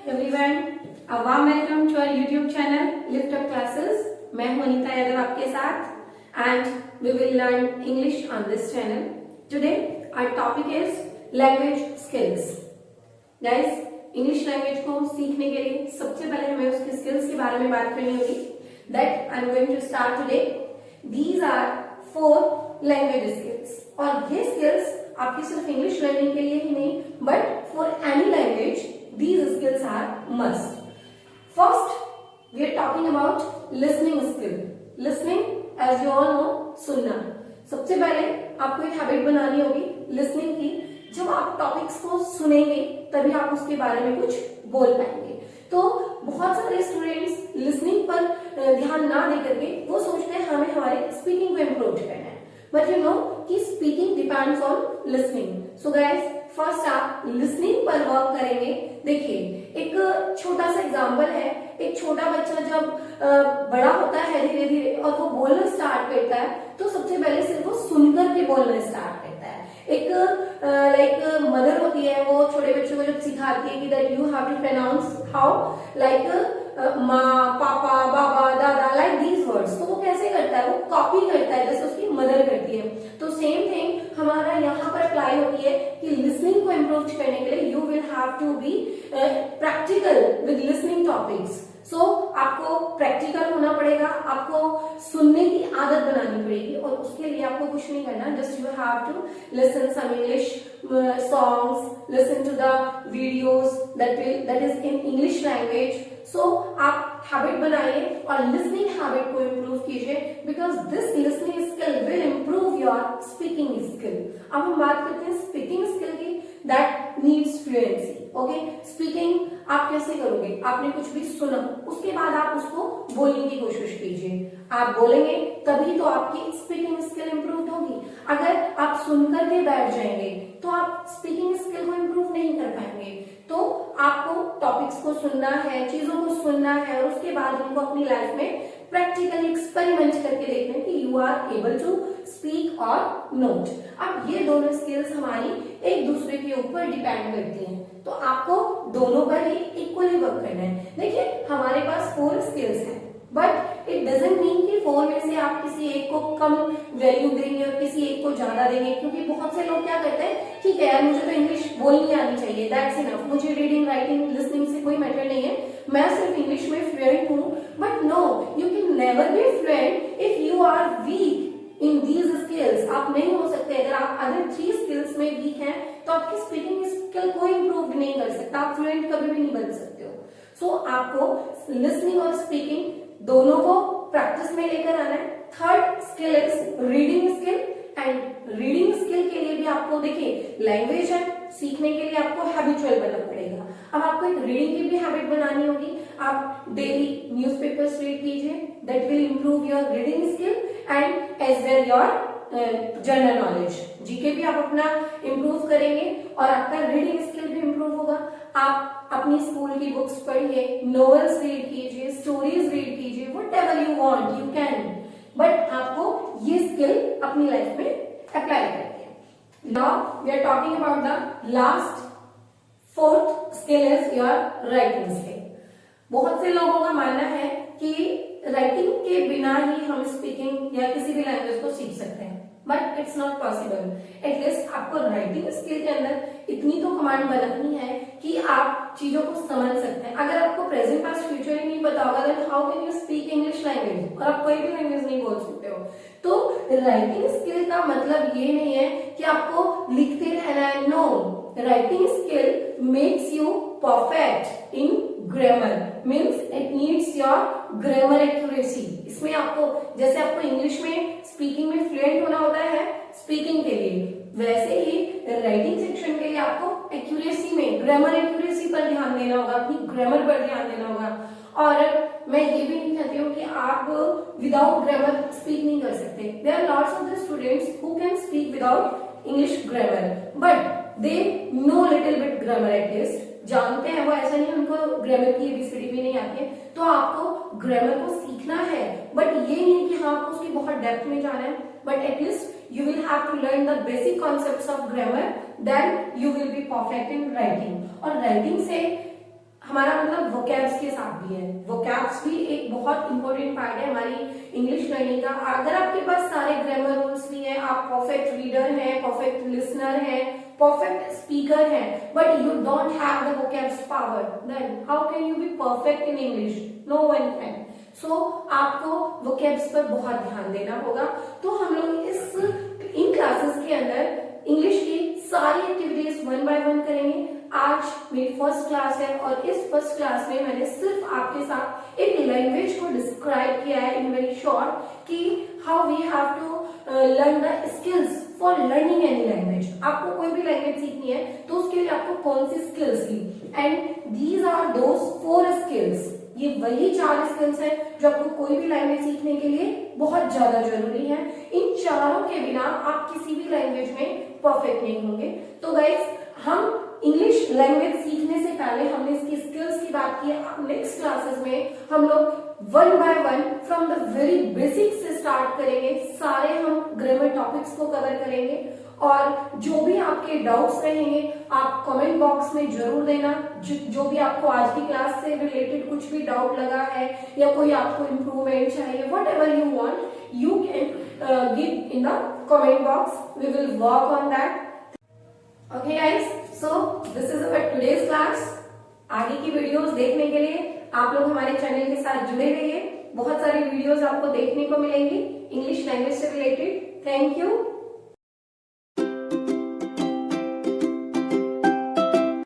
Everyone, a warm welcome to our YouTube channel lift up classes. मैं हूं अनीता यादव आपके साथ and we will learn English on this channel. Today our topic is language skills. Guys, English language को सीखने के लिए सबसे पहले हमें उसके स्किल्स के बारे में बात करनी होगी। That I am going to start today. These are 4 language skills और ये स्किल्स आपकी सिर्फ इंग्लिश लर्निंग के लिए ही नहीं but for any language these skills are must. First, we are talking about listening skill. Listening, as you all know, सुनना। सबसे पहले आपको एक हैबिट बनानी होगी लिसनिंग की। जब आप टॉपिक्स को सुनेंगे तभी आप उसके बारे में कुछ बोल पाएंगे। तो बहुत सारे स्टूडेंट्स लिसनिंग पर ध्यान ना दे करके वो सोचते हैं हमें हमारे स्पीकिंग को इम्प्रूव करना है, बट यू नो कि speaking depends on listening. So guys, first आप लिसनिंग पर वर्क करेंगे। देखिए, एक छोटा सा एग्जांपल है। एक छोटा बच्चा जब बड़ा होता है धीरे धीरे और वो बोलना स्टार्ट करता है तो सबसे पहले सिर्फ वो सुनकर के बोलना स्टार्ट करता है। एक लाइक मदर होती है, वो छोटे बच्चों को जब सिखाती है कि that you have to pronounce how, like माँ, पापा, बाबा, दादा, लाइक दीज वर्ड्स, तो वो कैसे करता है? वो कॉपी करता है जैसे उसकी मदर करती है। तो सेम थिंग हमारा यहाँ पर अप्लाई होती है कि लिसनिंग को इम्प्रूव करने के लिए you will have to be practical with listening topics. So आपको प्रैक्टिकल होना पड़ेगा, आपको सुनने की आदत बनानी पड़ेगी और उसके लिए आपको कुछ नहीं करना, just you have to listen some English songs, listen to the videos that is in English language. So आप हैबिट बनाइए और लिसनिंग हैबिट को इम्प्रूव कीजिए, because this listening skill will improve your speaking skill. अब हम बात करते हैं स्पीकिंग स्किल की, that needs fluency. Okay, speaking आप कैसे करोगे? आपने कुछ भी सुना, उसके बाद आप उसको बोलने की कोशिश कीजिए। आप बोलेंगे तभी तो आपकी स्पीकिंग स्किल इम्प्रूव होगी। अगर आप सुनकर के बैठ जाएंगे तो आप स्पीकिंग स्किल को इम्प्रूव नहीं कर पाएंगे। तो आपको टॉपिक्स को सुनना है, चीजों को सुनना है और उसके बाद उनको अपनी लाइफ में प्रैक्टिकली एक्सपेरिमेंट करके देखना है कि you are able to speak और नोट। अब ये दोनों स्किल्स हमारी एक दूसरे के ऊपर डिपेंड करती हैं, तो आपको दोनों पर ही इक्वली वर्क करना है। देखिए, हमारे पास 4 स्किल्स हैं, बट इट डजंट मीन कि 4 में से आप किसी एक को कम वैल्यू देंगे और किसी एक को ज्यादा देंगे, क्योंकि बहुत से लोग क्या करते हैं, ठीक है यार मुझे तो इंग्लिश बोलनी आनी चाहिए, दैट्स इनफ, मुझे रीडिंग, राइटिंग, लिसनिंग से कोई मैटर नहीं है, मैं सिर्फ इंग्लिश में फ्लुएंट हूँ। But no, you can never be fluent if you are weak in these skills. आप नहीं हो सकते। अगर आप अदर 3 स्किल्स में वीक हैं तो आपकी स्पीकिंग स्किल को इम्प्रूव नहीं कर सकता, आप फ्लुएंट कभी भी नहीं बन सकते हो। सो आपको लिसनिंग और स्पीकिंग दोनों को प्रैक्टिस में लेकर आना है। Third skill is reading skill, and reading skill के लिए भी आपको देखिए लैंग्वेज है, सीखने के लिए आपको हैबिचुअल बनना पड़ेगा। अब आपको एक रीडिंग की भी हैबिट बनानी होगी। आप डेली न्यूज़पेपर्स रीड कीजिए, that will improve your reading skill and as well your general knowledge. GK भी आप अपना इम्प्रूव करेंगे और आपका रीडिंग स्किल भी इम्प्रूव होगा। आप अपनी स्कूल की बुक्स पढ़िए, नॉवेल्स रीड कीजिए, स्टोरीज रीड कीजिए, whatever you want you can, but आपको ये स्किल अपनी लाइफ में अप्लाई करनी है। Now we are talking about the last 4th skill is your writing skill. बहुत से लोगों का मानना है कि राइटिंग के बिना ही हम स्पीकिंग या किसी भी लैंग्वेज को सीख सकते हैं, but it's not possible. At least आपको राइटिंग स्किल के अंदर इतनी तो कमांड बनानी है कि आप चीजों को समझ सकते हैं। अगर आपको प्रेजेंट पास्ट फ्यूचर ही नहीं पता होगा then how can you speak English language, और आप कोई भी लैंग्वेज नहीं बोल सकते हो। तो राइटिंग स्किल का मतलब ये नहीं है कि आपको लिखते रहना है, no. Writing skill makes you perfect in grammar, means it needs your grammar accuracy. इसमें आपको, जैसे आपको इंग्लिश में स्पीकिंग में फ्लुएंट होना होता है स्पीकिंग के लिए, वैसे ही राइटिंग सेक्शन के लिए आपको एक्यूरेसी में, ग्रामर एक्यूरेसी पर ध्यान देना होगा, अपनी ग्रामर पर ध्यान देना होगा। और मैं ये भी नहीं कहती हूँ कि आप विदाउट ग्रामर स्पीक नहीं कर सकते। There are lots of the students who can speak without English grammar, but they know little bit grammar, at least जानते हैं वो, ऐसा नहीं उनको ग्रामर की एबीसीडी भी नहीं आती है। तो आपको ग्रामर को सीखना है, बट ये नहीं कि हाँ आपको उसकी बहुत डेप्थ में जाना है, but at least you will have to learn the basic concepts of grammar, then you will be perfect in writing. और राइटिंग से हमारा मतलब वोकैब्स के साथ भी है। वोकैब्स भी एक बहुत इंपॉर्टेंट पार्ट है हमारी इंग्लिश लर्निंग का। अगर आपके पास सारे ग्रामर रूल्स भी हैं, आप परफेक्ट रीडर हैं, परफेक्ट लिसनर हैं, परफेक्ट स्पीकर हैं, but you don't have the vocabs power, then how can you be perfect in English? No one can. So आपको वोकैब्स पर बहुत ध्यान देना होगा। तो हम लोग इन क्लासेस के अंदर इंग्लिश की सारी एक्टिविटीज वन बाय वन करेंगे। आज मेरी फर्स्ट क्लास है और इस फर्स्ट क्लास में मैंने सिर्फ आपके साथ एक लैंग्वेज को डिस्क्राइब किया है इन वेरी शॉर्ट कि how we have to learn the skills for learning any language. आपको कोई भी लैंग्वेज सीखनी है तो उसके लिए आपको कौन सी स्किल्स की, and these are those 4 skills. ये वही 4 स्किल्स हैं जो आपको कोई भी लैंग्वेज सीखने के लिए बहुत ज्यादा जरूरी है। इन चारों के बिना आप किसी भी लैंग्वेज में परफेक्ट नहीं होंगे। तो गाइस, हम इंग्लिश लैंग्वेज सीखने से पहले हमने इसकी स्किल्स की बात की। नेक्स्ट क्लासेस में हम लोग one by one from the very basic से स्टार्ट करेंगे। सारे हम ग्रामर टॉपिक्स को कवर करेंगे और जो भी आपके डाउट्स रहेंगे आप कमेंट बॉक्स में जरूर देना। जो भी आपको आज की क्लास से रिलेटेड कुछ भी डाउट लगा है या कोई आपको इम्प्रूवमेंट चाहिए, whatever you want, you can give in the comment box. We will work on that. Okay guys, so this is our today's class. आगे की वीडियोस देखने के लिए आप लोग हमारे चैनल के साथ जुड़े रहिए। बहुत सारी वीडियोस आपको देखने को मिलेंगी इंग्लिश लैंग्वेज से रिलेटेड। Thank you.